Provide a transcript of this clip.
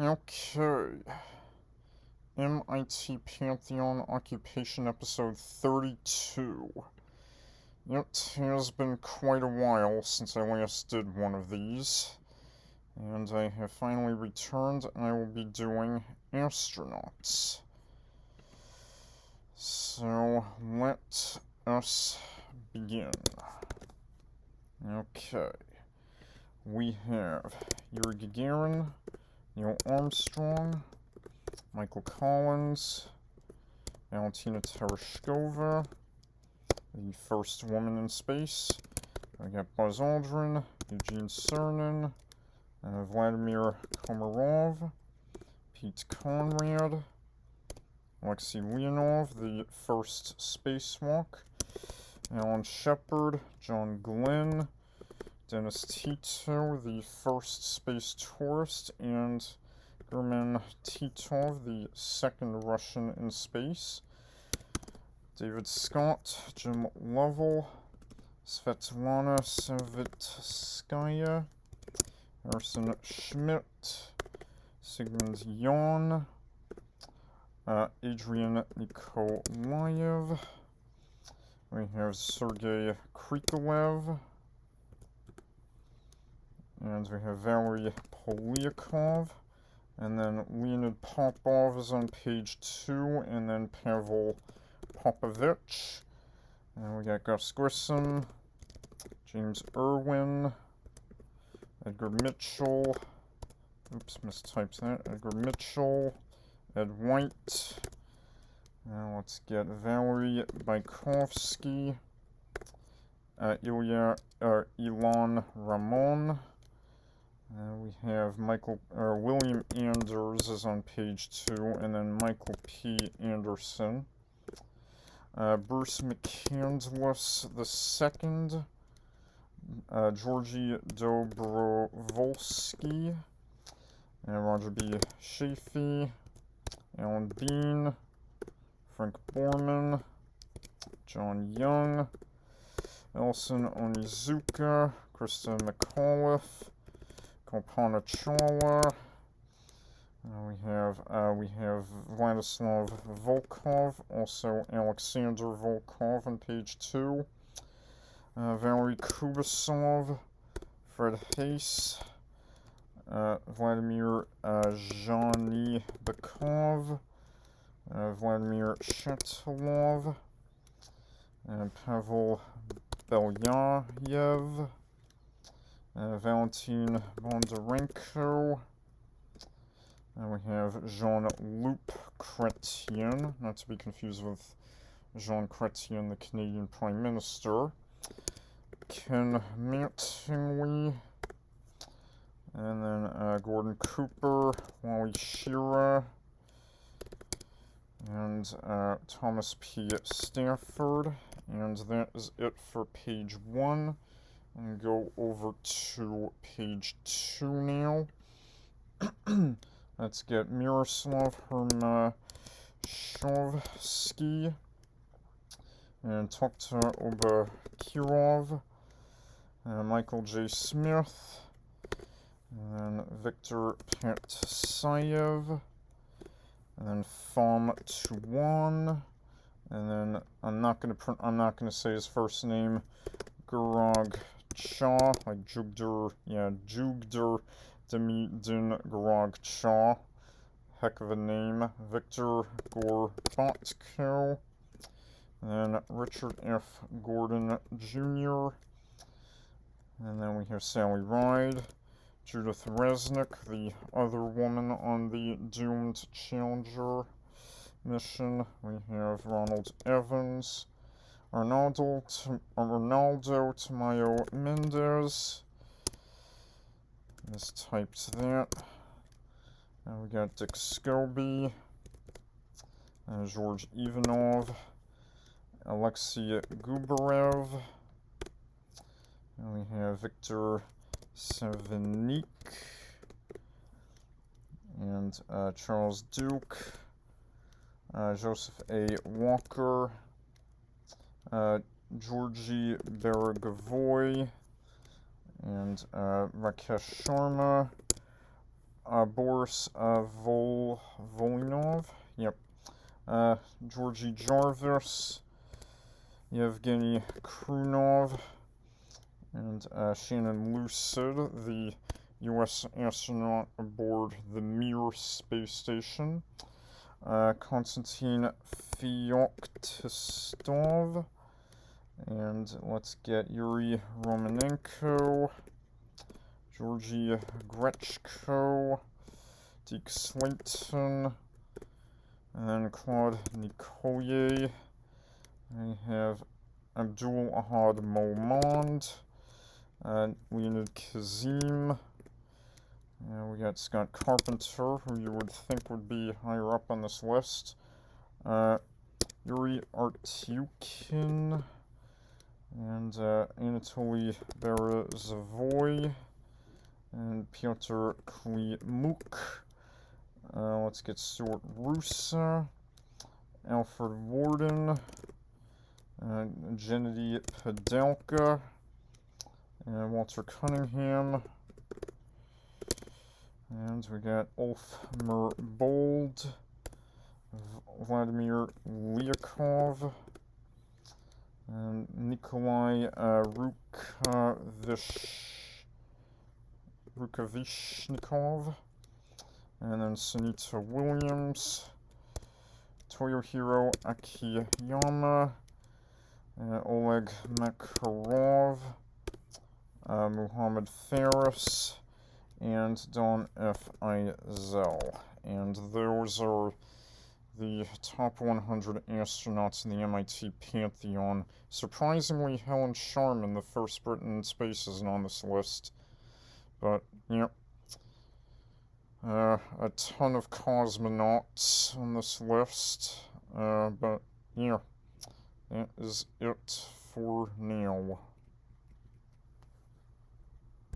Okay. MIT Pantheon Occupation Episode 32. It has been quite a while since I last did one of these, and I have finally returned, and I will be doing astronauts. So, let us begin. Okay. We have Yuri Gagarin, Neil Armstrong, Michael Collins, Valentina Tereshkova, the first woman in space. We got Buzz Aldrin, Eugene Cernan, Vladimir Komarov, Pete Conrad, Alexei Leonov, the first spacewalk, Alan Shepard, John Glenn, Dennis Tito, the first space tourist, and German Titov, the second Russian in space, David Scott, Jim Lovell, Svetlana Savitskaya, Harrison Schmidt, Sigmund Yon, Adrian Nikolaev. We have Sergei Krikalev, and we have Valery Polyakov, and then Leonid Popov is on page 2, and then Pavel Popovich, and we got Gus Grissom, James Irwin, Edgar Mitchell, oops, mistyped that, Edgar Mitchell, Ed White. Now let's get Valery Bykovsky, Ilan Ramon. We have William Anders is on page 2, and then Michael P. Anderson. Bruce McCandless II, Georgy Dobrovolsky, and Roger B. Chaffee, Alan Bean, Frank Borman, John Young, Elson Onizuka, Krista McAuliffe, Kalpana Chawla. We have Vladislav Volkov, also Alexander Volkov on page 2. Valery Kubasov, Fred Hayes, Vladimir Zhanibekov, Vladimir Shatilov, Pavel Belyayev, Valentin Bondarenko. We have Jean-Luc Chrétien, not to be confused with Jean Chrétien, the Canadian Prime Minister. Ken Mattingly, and then Gordon Cooper, Wally Schirra, and Thomas P. Stafford. And that is it for page 1. And go over to page 2 now. Let's get Miroslav Hermashovsky and Tokta Obakirov, Michael J. Smith, and then Viktor Patsayev, and then Fom Tuan, and then I'm not gonna say his first name, Gurag Cha, like Jugdur Demidin Gurag Cha, heck of a name, Victor Gorbatko, and then Richard F. Gordon Jr., and then we have Sally Ride, Judith Resnick, the other woman on the doomed Challenger mission. We have Ronald Evans, Arnaldo Tamayo Mendez, mistyped that. And we got Dick Scobie, George Ivanov, Alexei Gubarev, and we have Victor Savinik, and Charles Duke, Joseph A. Walker, Georgy Bergovoy, and Rakesh Sharma, Boris Volinov. Yep. Georgie Jarvis, Yevgeny Krunov, and Shannon Lucid, the U.S. astronaut aboard the Mir space station. Konstantin Feoktistov, and let's get Yuri Romanenko, Georgy Grechko, Deke Slayton, and then Claude Nicoye. I have Abdul Ahad Momond, Leonid Kazim. We got Scott Carpenter, who you would think would be higher up on this list. Yuri Artyukin, and Anatoly Berezavoy, and Pyotr Klimuk. Let's get Stuart Rusa, Alfred Warden, Gennady Padelka, and Walter Cunningham. And we got Ulf Merbold, Vladimir Lyakov, and Nikolai Rukavishnikov, and then Sunita Williams, Toyohiro Akiyama, Oleg Makarov, Muhammad Faris, and Don F. Izell. And those are the top 100 astronauts in the MIT Pantheon. Surprisingly, Helen Sharman, the first Briton in space, isn't on this list. But, yep. A ton of cosmonauts on this list. But, yeah. That is it for now.